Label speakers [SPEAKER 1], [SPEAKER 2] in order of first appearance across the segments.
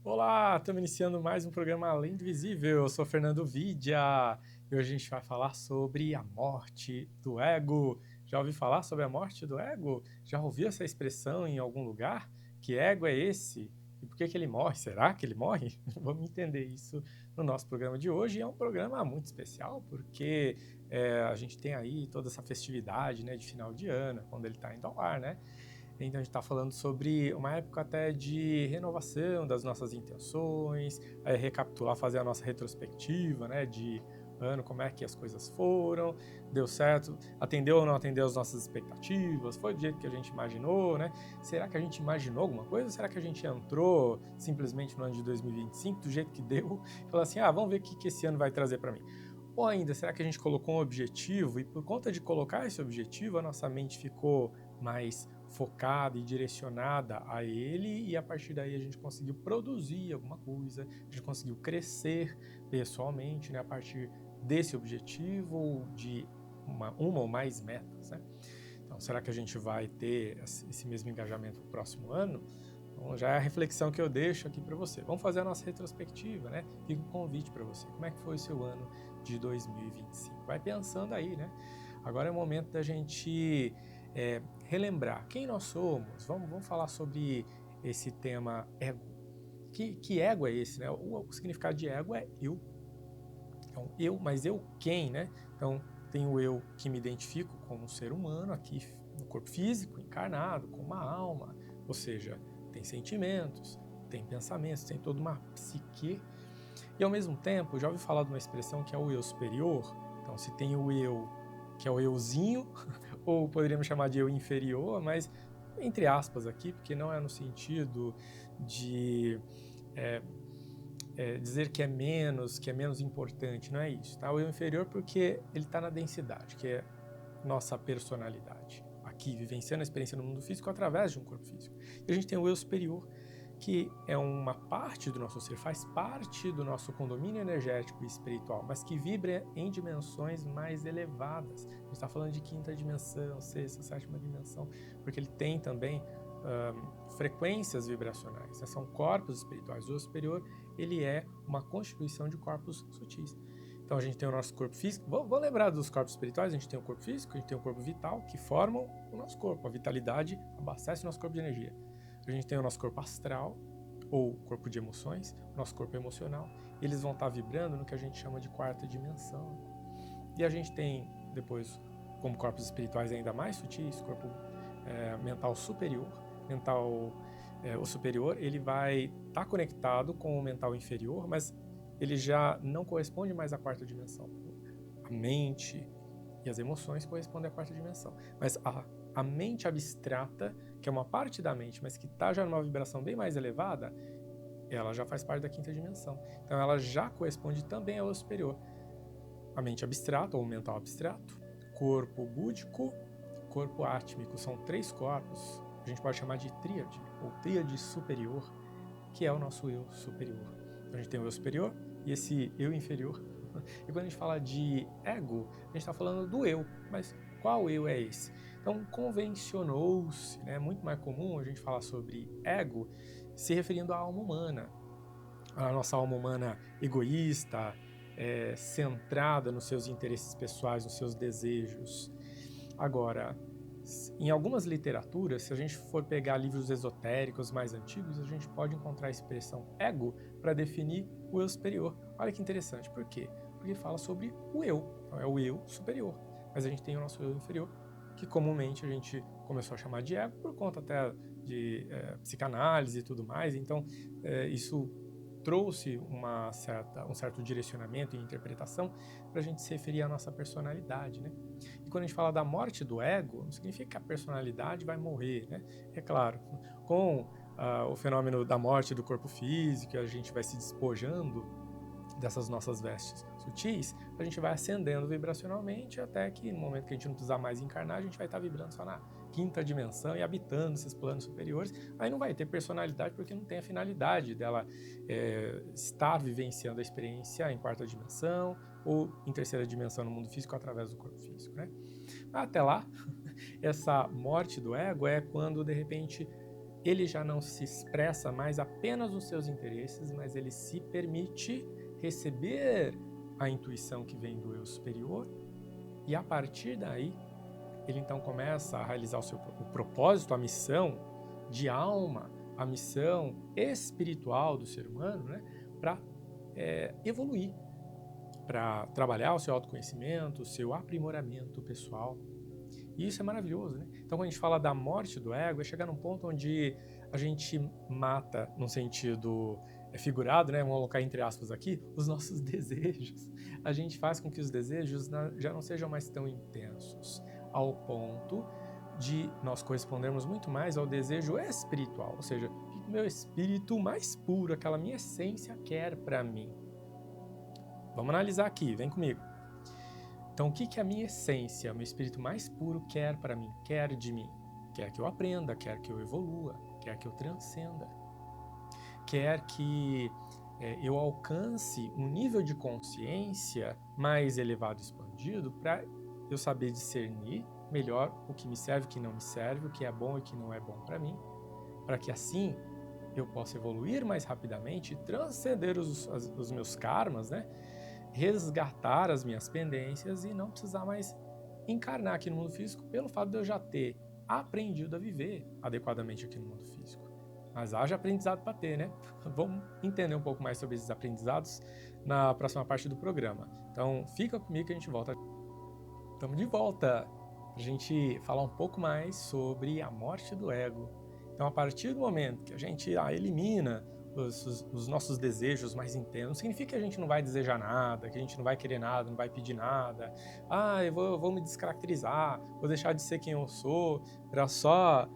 [SPEAKER 1] Olá, estamos iniciando mais um programa Além do Visível. Eu sou Fernando Vidia e hoje a gente vai falar sobre a morte do ego. Já ouviu falar sobre a morte do ego? Já ouviu essa expressão em algum lugar? Que ego é esse? E por que que ele morre? Será que ele morre? Vamos entender isso no nosso programa de hoje. E é um programa muito especial porque a gente tem aí toda essa festividade, né, de final de ano, quando ele está indo ao ar, né? Então a gente está falando sobre uma época até de renovação das nossas intenções, recapitular, fazer a nossa retrospectiva, né, de ano, como é que as coisas foram, deu certo, atendeu ou não atendeu as nossas expectativas, foi do jeito que a gente imaginou, né? Será que a gente imaginou alguma coisa ou será que a gente entrou simplesmente no ano de 2025 do jeito que deu e falou assim, vamos ver o que esse ano vai trazer para mim? Ou ainda, será que a gente colocou um objetivo e por conta de colocar esse objetivo, a nossa mente ficou mais focada e direcionada a ele e a partir daí a gente conseguiu produzir alguma coisa, a gente conseguiu crescer pessoalmente, né, a partir desse objetivo ou de uma ou mais metas, né? Então, será que a gente vai ter esse mesmo engajamento no próximo ano? Então, já é a reflexão que eu deixo aqui para você. Vamos fazer a nossa retrospectiva, né? Fica um convite para você. Como é que foi o seu ano de 2025? Vai pensando aí, né? Agora é o momento da gente relembrar quem nós somos. Vamos falar sobre esse tema ego. Que ego é esse, né? O significado de ego é eu. Então, eu, mas eu quem, né? Então, tem o eu que me identifico como um ser humano aqui no corpo físico, encarnado, com uma alma, ou seja, tem sentimentos, tem pensamentos, tem toda uma psique. E ao mesmo tempo, já ouvi falar de uma expressão que é o eu superior. Então, se tem o eu, que é o euzinho, ou poderíamos chamar de eu inferior, mas entre aspas aqui, porque não é no sentido de é, dizer que é menos importante, não é isso, tá? O eu inferior porque ele está na densidade, que é nossa personalidade, aqui vivenciando a experiência no mundo físico através de um corpo físico. E a gente tem o eu superior, que é uma parte do nosso ser, faz parte do nosso condomínio energético e espiritual, mas que vibra em dimensões mais elevadas. A gente está falando de quinta dimensão, sexta, sétima dimensão, porque ele tem também frequências vibracionais, né? São corpos espirituais. O eu superior, ele é uma constituição de corpos sutis. Então a gente tem o nosso corpo físico. Vamos lembrar dos corpos espirituais? A gente tem o corpo físico, a gente tem o corpo vital, que formam o nosso corpo. A vitalidade abastece o nosso corpo de energia. A gente tem o nosso corpo astral, ou corpo de emoções, o nosso corpo emocional. Eles vão estar vibrando no que a gente chama de quarta dimensão. E a gente tem, depois, como corpos espirituais ainda mais sutis, corpo mental superior. Mental, o superior, ele vai estar conectado com o mental inferior, mas ele já não corresponde mais à quarta dimensão. A mente e as emoções correspondem à quarta dimensão. Mas a mente abstrata, que é uma parte da mente, mas que está já numa vibração bem mais elevada, ela já faz parte da quinta dimensão. Então ela já corresponde também ao superior. A mente abstrata ou mental abstrato, corpo búdico, corpo átmico. São três corpos, a gente pode chamar de tríade, ou tríade superior, que é o nosso eu superior. Então a gente tem o eu superior e esse eu inferior. E quando a gente fala de ego, a gente está falando do eu, mas qual eu é esse? Então convencionou-se, né, muito mais comum a gente falar sobre ego se referindo à alma humana, a nossa alma humana egoísta, centrada nos seus interesses pessoais, nos seus desejos. Agora, em algumas literaturas, se a gente for pegar livros esotéricos mais antigos, a gente pode encontrar a expressão ego para definir o eu superior. Olha que interessante, por quê? Porque fala sobre o eu, então é o eu superior. Mas a gente tem o nosso eu inferior, que comumente a gente começou a chamar de ego por conta até de psicanálise e tudo mais. Então, isso trouxe um certo direcionamento e interpretação para a gente se referir à nossa personalidade, né? E quando a gente fala da morte do ego, não significa que a personalidade vai morrer, né? É claro, com o fenômeno da morte do corpo físico, a gente vai se despojando dessas nossas vestes sutis, a gente vai ascendendo vibracionalmente até que no momento que a gente não precisar mais encarnar, a gente vai estar vibrando só na quinta dimensão e habitando esses planos superiores. Aí não vai ter personalidade porque não tem a finalidade dela estar vivenciando a experiência em quarta dimensão ou em terceira dimensão no mundo físico através do corpo físico, né? Até lá, essa morte do ego é quando de repente ele já não se expressa mais apenas nos seus interesses, mas ele se permite receber a intuição que vem do eu superior, e a partir daí, ele então começa a realizar o propósito, a missão de alma, a missão espiritual do ser humano, né, para evoluir, para trabalhar o seu autoconhecimento, o seu aprimoramento pessoal. E isso é maravilhoso, né? Então, quando a gente fala da morte do ego, é chegar num ponto onde a gente mata, num sentido figurado, né? Vamos colocar entre aspas aqui, os nossos desejos. A gente faz com que os desejos já não sejam mais tão intensos, ao ponto de nós correspondermos muito mais ao desejo espiritual, ou seja, o que o meu espírito mais puro, aquela minha essência quer para mim. Vamos analisar aqui, vem comigo. Então, o que a minha essência, meu espírito mais puro quer para mim, quer de mim? Quer que eu aprenda, quer que eu evolua, quer que eu transcenda, quer que eu alcance um nível de consciência mais elevado e expandido para eu saber discernir melhor o que me serve, o que não me serve, o que é bom e o que não é bom para mim, para que assim eu possa evoluir mais rapidamente, transcender os meus karmas, né? Resgatar as minhas pendências e não precisar mais encarnar aqui no mundo físico pelo fato de eu já ter aprendido a viver adequadamente aqui no mundo físico. Mas haja aprendizado para ter, né? Vamos entender um pouco mais sobre esses aprendizados na próxima parte do programa. Então, fica comigo que a gente volta. Estamos de volta para a gente falar um pouco mais sobre a morte do ego. Então, a partir do momento que a gente elimina os nossos desejos mais intensos, não significa que a gente não vai desejar nada, que a gente não vai querer nada, não vai pedir nada. Eu vou me descaracterizar, vou deixar de ser quem eu sou para só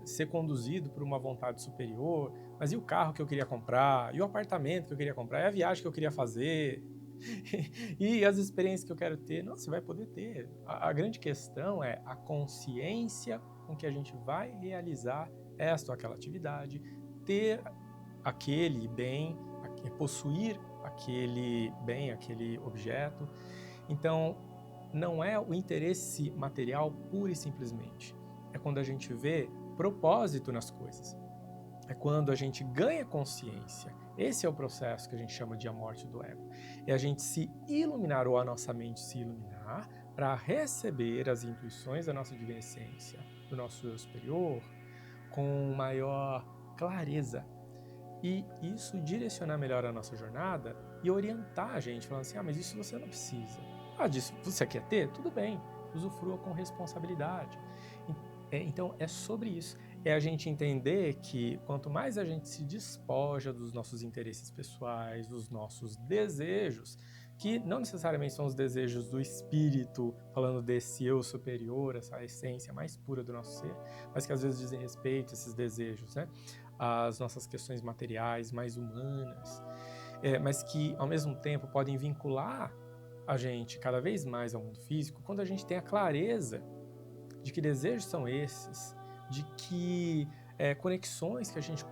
[SPEAKER 1] ser conduzido por uma vontade superior. Mas e o carro que eu queria comprar? E o apartamento que eu queria comprar? E a viagem que eu queria fazer? E as experiências que eu quero ter? Não, você vai poder ter. A grande questão é a consciência com que a gente vai realizar esta ou aquela atividade, ter aquele bem, possuir aquele bem, aquele objeto. Então, não é o interesse material pura e simplesmente. É quando a gente vê propósito nas coisas. É quando a gente ganha consciência. Esse é o processo que a gente chama de a morte do ego. É a gente se iluminar, ou a nossa mente se iluminar, para receber as intuições da nossa divina essência, do nosso eu superior, com maior clareza. E isso direcionar melhor a nossa jornada e orientar a gente, falando assim, mas isso você não precisa. Disso você quer ter? Tudo bem, usufrua com responsabilidade. Então, é sobre isso. É a gente entender que quanto mais a gente se despoja dos nossos interesses pessoais, dos nossos desejos, que não necessariamente são os desejos do espírito, falando desse eu superior, essa essência mais pura do nosso ser, mas que às vezes dizem respeito a esses desejos, né? As nossas questões materiais mais humanas, mas que ao mesmo tempo podem vincular a gente cada vez mais ao mundo físico quando a gente tem a clareza de que desejos são esses, de que conexões que a gente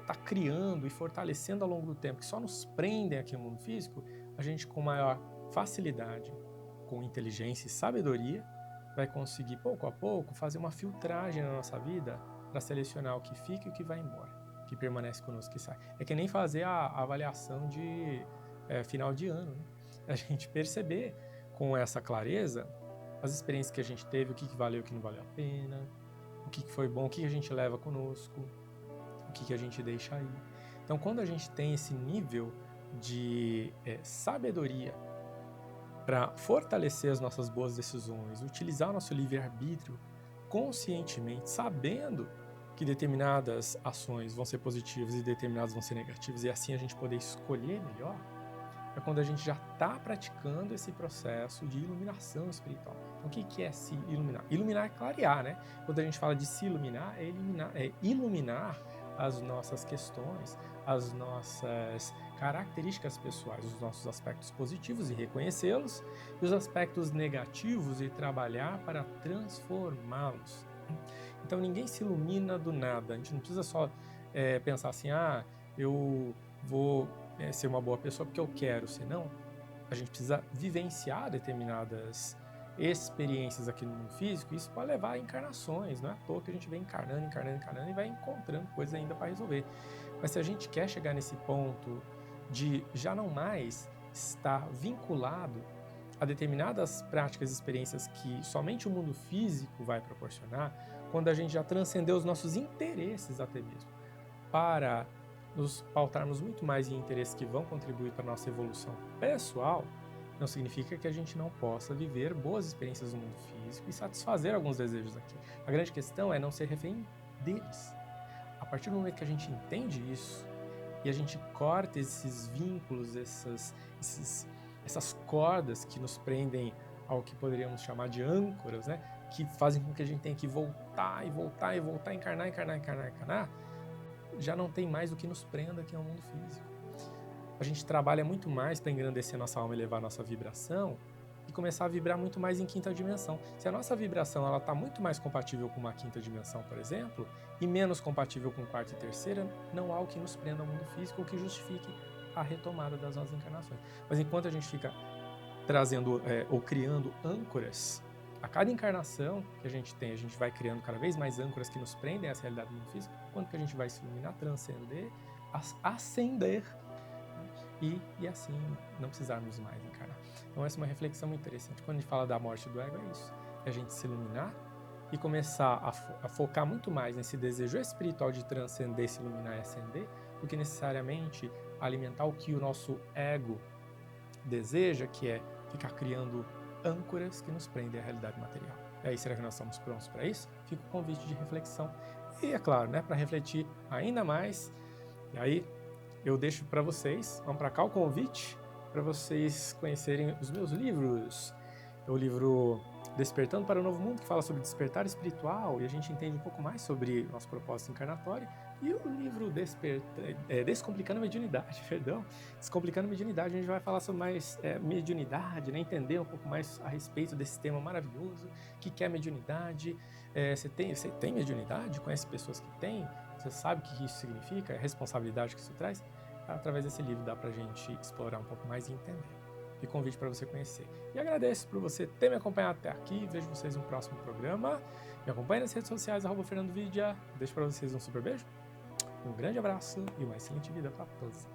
[SPEAKER 1] está criando e fortalecendo ao longo do tempo, que só nos prendem aqui no mundo físico, a gente com maior facilidade, com inteligência e sabedoria, vai conseguir pouco a pouco fazer uma filtragem na nossa vida para selecionar o que fica e o que vai embora, o que permanece conosco, que sai. É que nem fazer a avaliação de final de ano, né? A gente perceber com essa clareza as experiências que a gente teve, o que valeu e o que não valeu a pena, o que foi bom, o que a gente leva conosco, o que a gente deixa aí. Então, quando a gente tem esse nível de sabedoria para fortalecer as nossas boas decisões, utilizar o nosso livre-arbítrio conscientemente, sabendo que determinadas ações vão ser positivas e determinadas vão ser negativas, e assim a gente poder escolher melhor, é quando a gente já está praticando esse processo de iluminação espiritual. Então, o que é se iluminar? Iluminar é clarear, né? Quando a gente fala de se iluminar, é iluminar as nossas questões, as nossas características pessoais, os nossos aspectos positivos e reconhecê-los, e os aspectos negativos e trabalhar para transformá-los. Então, ninguém se ilumina do nada. A gente não precisa só pensar assim, eu vou ser uma boa pessoa porque eu quero, senão a gente precisa vivenciar determinadas experiências aqui no mundo físico, isso pode levar a encarnações, não é à toa que a gente vem encarnando e vai encontrando coisas ainda para resolver. Mas se a gente quer chegar nesse ponto de já não mais estar vinculado a determinadas práticas e experiências que somente o mundo físico vai proporcionar, quando a gente já transcendeu os nossos interesses até mesmo, para nos pautarmos muito mais em interesses que vão contribuir para a nossa evolução pessoal, não significa que a gente não possa viver boas experiências no mundo físico e satisfazer alguns desejos aqui. A grande questão é não ser refém deles. A partir do momento que a gente entende isso e a gente corta esses vínculos, essas cordas que nos prendem ao que poderíamos chamar de âncoras, né? Que fazem com que a gente tenha que voltar, encarnar, já não tem mais o que nos prenda aqui ao mundo físico. A gente trabalha muito mais para engrandecer nossa alma e elevar nossa vibração e começar a vibrar muito mais em quinta dimensão. Se a nossa vibração ela está muito mais compatível com uma quinta dimensão, por exemplo, e menos compatível com quarta e terceira, não há o que nos prenda ao mundo físico ou que justifique a retomada das nossas encarnações. Mas enquanto a gente fica trazendo ou criando âncoras, a cada encarnação que a gente tem, a gente vai criando cada vez mais âncoras que nos prendem a essa realidade do mundo físico, quando que a gente vai se iluminar, transcender, ascender, e assim não precisarmos mais encarnar. Então essa é uma reflexão muito interessante. Quando a gente fala da morte do ego, é isso. É a gente se iluminar e começar a focar muito mais nesse desejo espiritual de transcender, se iluminar e ascender, do que necessariamente alimentar o que o nosso ego deseja, que é ficar criando âncoras que nos prendem à realidade material. E aí, será que nós estamos prontos para isso? Fica o convite de reflexão. E é claro, né, para refletir ainda mais, e aí eu deixo para vocês, vamos para cá o convite, para vocês conhecerem os meus livros. O livro Despertando para o Novo Mundo, que fala sobre despertar espiritual, e a gente entende um pouco mais sobre o nosso propósito encarnatório. E o livro Descomplicando a Mediunidade, Descomplicando a Mediunidade, a gente vai falar sobre mais mediunidade, né? Entender um pouco mais a respeito desse tema maravilhoso, o que é mediunidade. Você tem mediunidade? Conhece pessoas que têm? Você sabe o que isso significa? A responsabilidade que isso traz? Através desse livro dá pra gente explorar um pouco mais e entender. E convite para você conhecer. E agradeço por você ter me acompanhado até aqui. Vejo vocês no próximo programa. Me acompanhe nas redes sociais, @FernandoVidia. Deixo para vocês um super beijo, um grande abraço e uma excelente vida para todos.